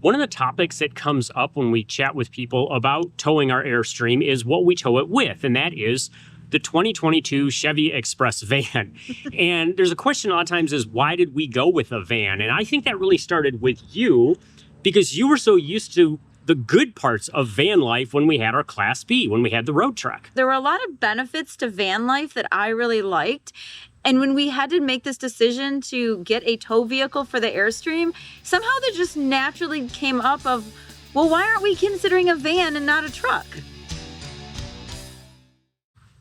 One of the topics that comes up when we chat with people about towing our Airstream is what we tow it with, and that is the 2022 Chevy Express van. And there's a question a lot of times is, why did we go with a van? And I think that really started with you because you were so used to the good parts of van life when we had our Class B, when we had the road truck. There were a lot of benefits to van life that I really liked. And when we had to make this decision to get a tow vehicle for the Airstream, somehow that just naturally came up of, well, why aren't we considering a van and not a truck?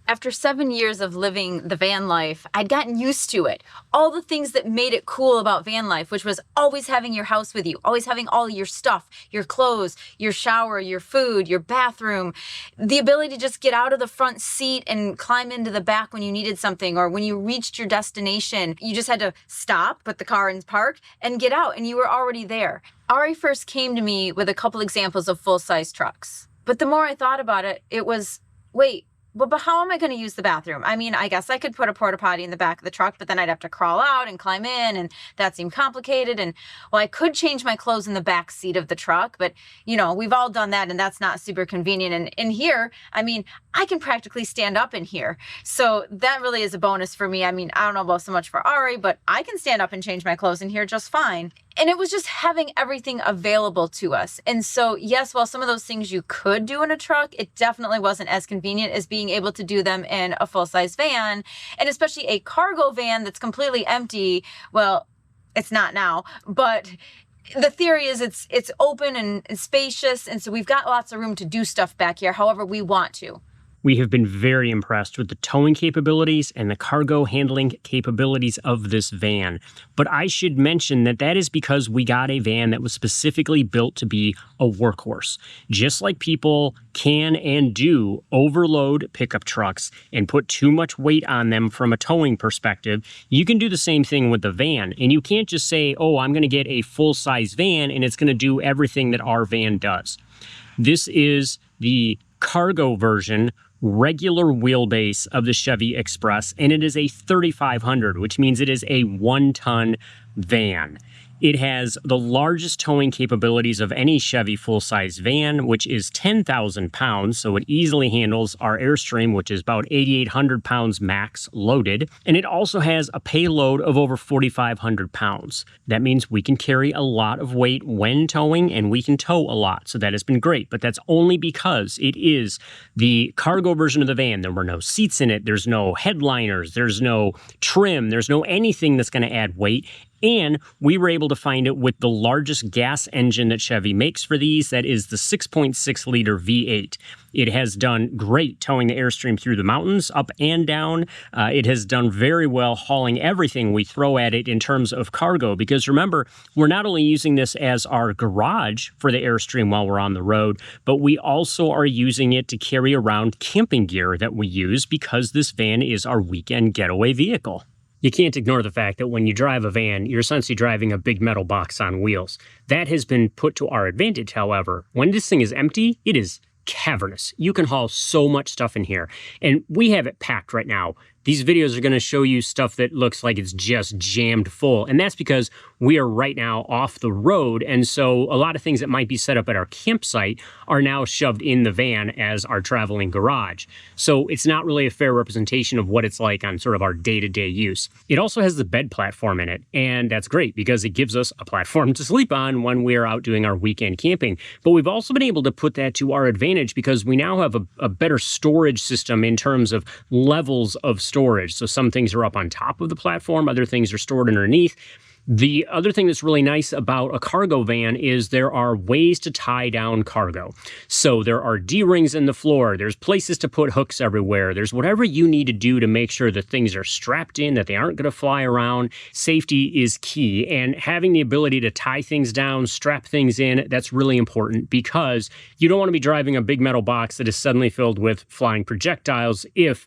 After 7 years of living the van life, I'd gotten used to it. All the things that made it cool about van life, which was always having your house with you, always having all your stuff, your clothes, your shower, your food, your bathroom, the ability to just get out of the front seat and climb into the back when you needed something, or when you reached your destination, you just had to stop, put the car in park, and get out, and you were already there. Ari first came to me with a couple examples of full-size trucks. But the more I thought about it, it was, wait, but how am I going to use the bathroom? I mean, I guess I could put a porta potty in the back of the truck, but then I'd have to crawl out and climb in, and that seemed complicated. And well, I could change my clothes in the back seat of the truck, but you know, we've all done that, and that's not super convenient. And in here, I mean, I can practically stand up in here. So that really is a bonus for me. I mean, I don't know about so much for Ari, but I can stand up and change my clothes in here just fine. And it was just having everything available to us. And so, yes, while some of those things you could do in a truck, it definitely wasn't as convenient as being able to do them in a full-size van, and especially a cargo van that's completely empty. Well, it's not now, but the theory is it's open and spacious, and so we've got lots of room to do stuff back here however we want to. We have been very impressed with the towing capabilities and the cargo handling capabilities of this van. But I should mention that that is because we got a van that was specifically built to be a workhorse. Just like people can and do overload pickup trucks and put too much weight on them from a towing perspective, you can do the same thing with the van. And you can't just say, oh, I'm going to get a full-size van and it's going to do everything that our van does. This is the cargo version, regular wheelbase of the Chevy Express, and it is a 3500, which means it is a 1-ton van. It has the largest towing capabilities of any Chevy full-size van, which is 10,000 pounds, so it easily handles our Airstream, which is about 8,800 pounds max loaded. And it also has a payload of over 4,500 pounds. That means we can carry a lot of weight when towing, and we can tow a lot, so that has been great. But that's only because it is the cargo version of the van. There were no seats in it, there's no headliners, there's no trim, there's no anything that's going to add weight. And we were able to find it with the largest gas engine that Chevy makes for these. That is the 6.6-liter V8. It has done great towing the Airstream through the mountains, up and down. It has done very well hauling everything we throw at it in terms of cargo. Because remember, we're not only using this as our garage for the Airstream while we're on the road, but we also are using it to carry around camping gear that we use because this van is our weekend getaway vehicle. You can't ignore the fact that when you drive a van, you're essentially driving a big metal box on wheels. That has been put to our advantage, however. When this thing is empty, it is cavernous. You can haul so much stuff in here. And we have it packed right now. These videos are going to show you stuff that looks like it's just jammed full. And that's because we are right now off the road. And so a lot of things that might be set up at our campsite are now shoved in the van as our traveling garage. So it's not really a fair representation of what it's like on sort of our day-to-day use. It also has the bed platform in it. And that's great because it gives us a platform to sleep on when we're out doing our weekend camping. But we've also been able to put that to our advantage because we now have a better storage system in terms of levels of storage. So some things are up on top of the platform, other things are stored underneath. The other thing that's really nice about a cargo van is there are ways to tie down cargo. So there are D-rings in the floor, there's places to put hooks everywhere, there's whatever you need to do to make sure that things are strapped in, that they aren't going to fly around. Safety is key, and having the ability to tie things down, strap things in, that's really important because you don't want to be driving a big metal box that is suddenly filled with flying projectiles if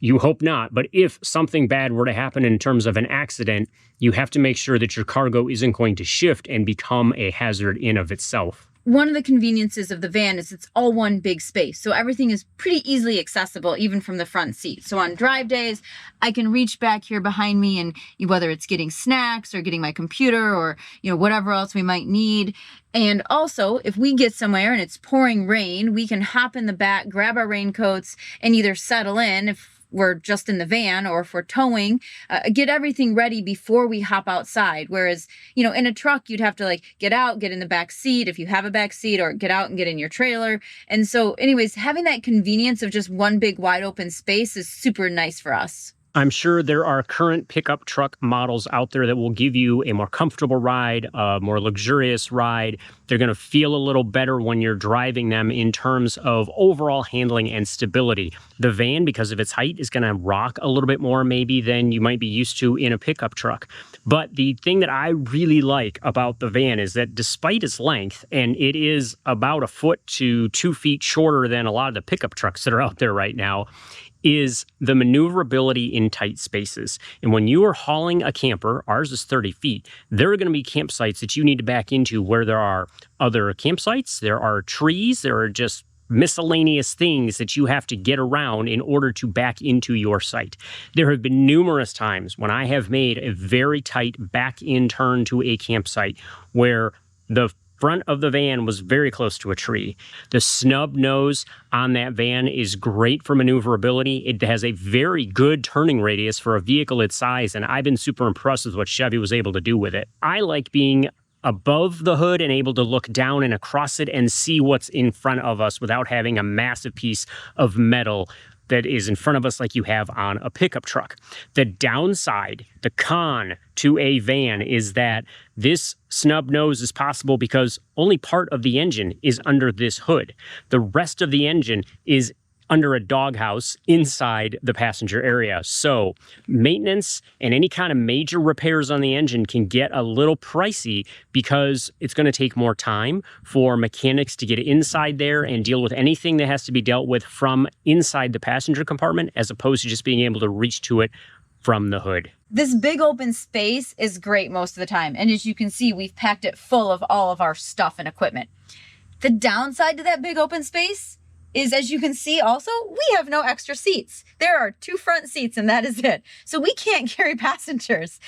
you hope not, but if something bad were to happen in terms of an accident, you have to make sure that your cargo isn't going to shift and become a hazard in of itself. one of the conveniences of the van is it's all one big space. So everything is pretty easily accessible, even from the front seat. So on drive days, I can reach back here behind me, and whether it's getting snacks or getting my computer or, whatever else we might need. And also, if we get somewhere and it's pouring rain, we can hop in the back, grab our raincoats, and either settle in if we're just in the van, or if we're towing, get everything ready before we hop outside. Whereas, in a truck, you'd have to get out, get in the back seat if you have a back seat, or get out and get in your trailer. And so anyways, having that convenience of just one big wide open space is super nice for us. I'm sure there are current pickup truck models out there that will give you a more comfortable ride, a more luxurious ride. They're going to feel a little better when you're driving them in terms of overall handling and stability. The van, because of its height, is going to rock a little bit more maybe than you might be used to in a pickup truck. But the thing that I really like about the van is that despite its length, and it is about a foot to 2 feet shorter than a lot of the pickup trucks that are out there right now, is the maneuverability in tight spaces. And when you are hauling a camper, ours is 30 feet, there are going to be campsites that you need to back into where there are other campsites, there are trees, there are just miscellaneous things that you have to get around in order to back into your site. There have been numerous times when I have made a very tight back-in turn to a campsite where the front of the van was very close to a tree. The snub nose on that van is great for maneuverability. It has a very good turning radius for a vehicle its size, and I've been super impressed with what Chevy was able to do with it. I like being above the hood and able to look down and across it and see what's in front of us without having a massive piece of metal that is in front of us like you have on a pickup truck. The downside, the con to a van, is that this snub nose is possible because only part of the engine is under this hood. The rest of the engine is under a doghouse inside the passenger area. So maintenance and any kind of major repairs on the engine can get a little pricey because it's going to take more time for mechanics to get inside there and deal with anything that has to be dealt with from inside the passenger compartment, as opposed to just being able to reach to it from the hood. This big open space is great most of the time. And as you can see, we've packed it full of all of our stuff and equipment. The downside to that big open space is, as you can see also, we have no extra seats. There are 2 front seats and that is it. So we can't carry passengers.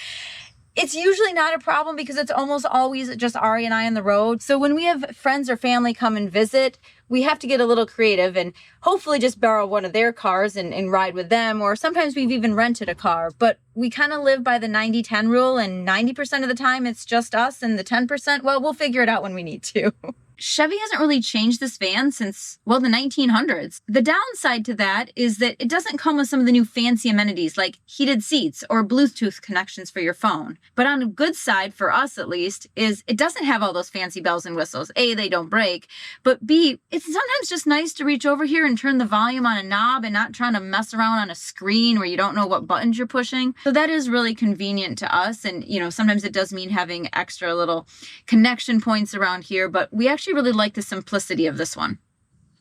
It's usually not a problem because it's almost always just Ari and I on the road. So when we have friends or family come and visit, we have to get a little creative and hopefully just borrow one of their cars and ride with them. Or sometimes we've even rented a car. But we kind of live by the 90-10 rule, and 90% of the time it's just us, and the 10%, well, we'll figure it out when we need to. Chevy hasn't really changed this van since, the 1900s. The downside to that is that it doesn't come with some of the new fancy amenities like heated seats or Bluetooth connections for your phone. But on the good side, for us at least, is it doesn't have all those fancy bells and whistles. A, they don't break, but B, it's sometimes just nice to reach over here and turn the volume on a knob and not trying to mess around on a screen where you don't know what buttons you're pushing. So that is really convenient to us. And, sometimes it does mean having extra little connection points around here, but we actually really like the simplicity of this one.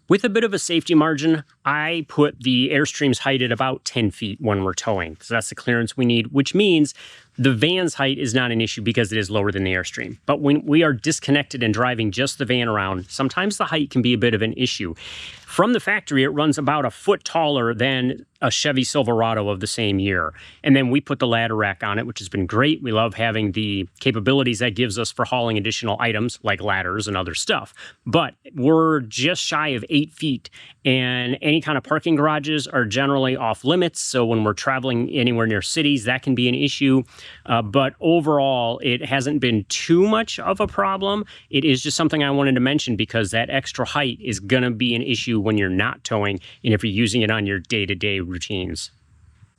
With a bit of a safety margin, I put the Airstream's height at about 10 feet when we're towing. So that's the clearance we need, which means the van's height is not an issue because it is lower than the Airstream. But when we are disconnected and driving just the van around, sometimes the height can be a bit of an issue. From the factory, it runs about a foot taller than a Chevy Silverado of the same year. And then we put the ladder rack on it, which has been great. We love having the capabilities that gives us for hauling additional items like ladders and other stuff. But we're just shy of 8 feet, and any kind of parking garages are generally off limits. So when we're traveling anywhere near cities, that can be an issue. But overall, it hasn't been too much of a problem. It is just something I wanted to mention because that extra height is going to be an issue when you're not towing and if you're using it on your day-to-day routines.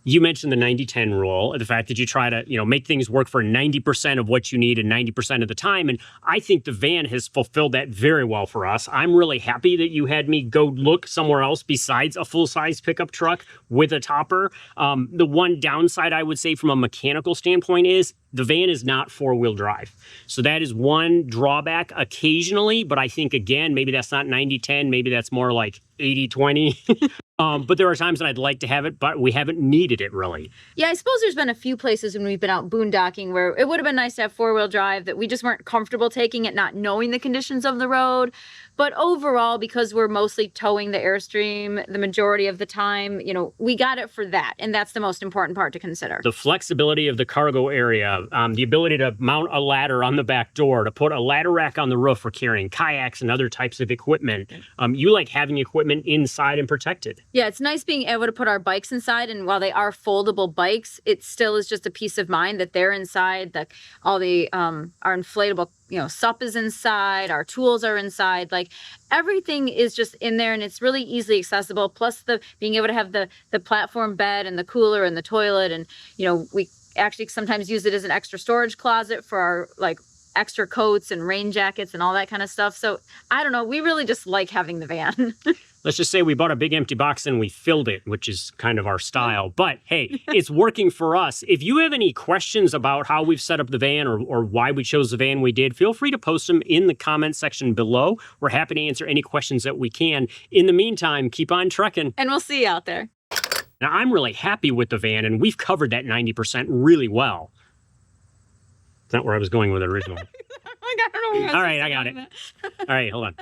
You mentioned the 90-10 rule, the fact that you try to, make things work for 90% of what you need and 90% of the time. And I think the van has fulfilled that very well for us. I'm really happy that you had me go look somewhere else besides a full-size pickup truck with a topper. The one downside I would say from a mechanical standpoint is the van is not four-wheel drive. So that is one drawback occasionally, but I think, again, maybe that's not 90-10, maybe that's more like 80-20. But there are times that I'd like to have it, but we haven't needed it really. Yeah, I suppose there's been a few places when we've been out boondocking where it would have been nice to have four-wheel drive that we just weren't comfortable taking it, not knowing the conditions of the road. But overall, because we're mostly towing the Airstream the majority of the time, we got it for that. And that's the most important part to consider. The flexibility of the cargo area, the ability to mount a ladder on the back door, to put a ladder rack on the roof for carrying kayaks and other types of equipment. You like having equipment inside and protected. Yeah, it's nice being able to put our bikes inside. And while they are foldable bikes, it still is just a peace of mind that they're inside, that all the our inflatable sup is inside, our tools are inside, like everything is just in there, and it's really easily accessible. Plus the being able to have the platform bed and the cooler and the toilet, and we actually sometimes use it as an extra storage closet for our extra coats and rain jackets and all that kind of stuff. So I don't know, we really just like having the van. Let's just say we bought a big empty box and we filled it, which is kind of our style. But hey, it's working for us. If you have any questions about how we've set up the van or why we chose the van we did, feel free to post them in the comment section below. We're happy to answer any questions that we can. In the meantime, keep on trekking. And we'll see you out there. Now, I'm really happy with the van, and we've covered that 90% really well. That's not where I was going with it originally. I don't know. All right, I got it. All right, hold on.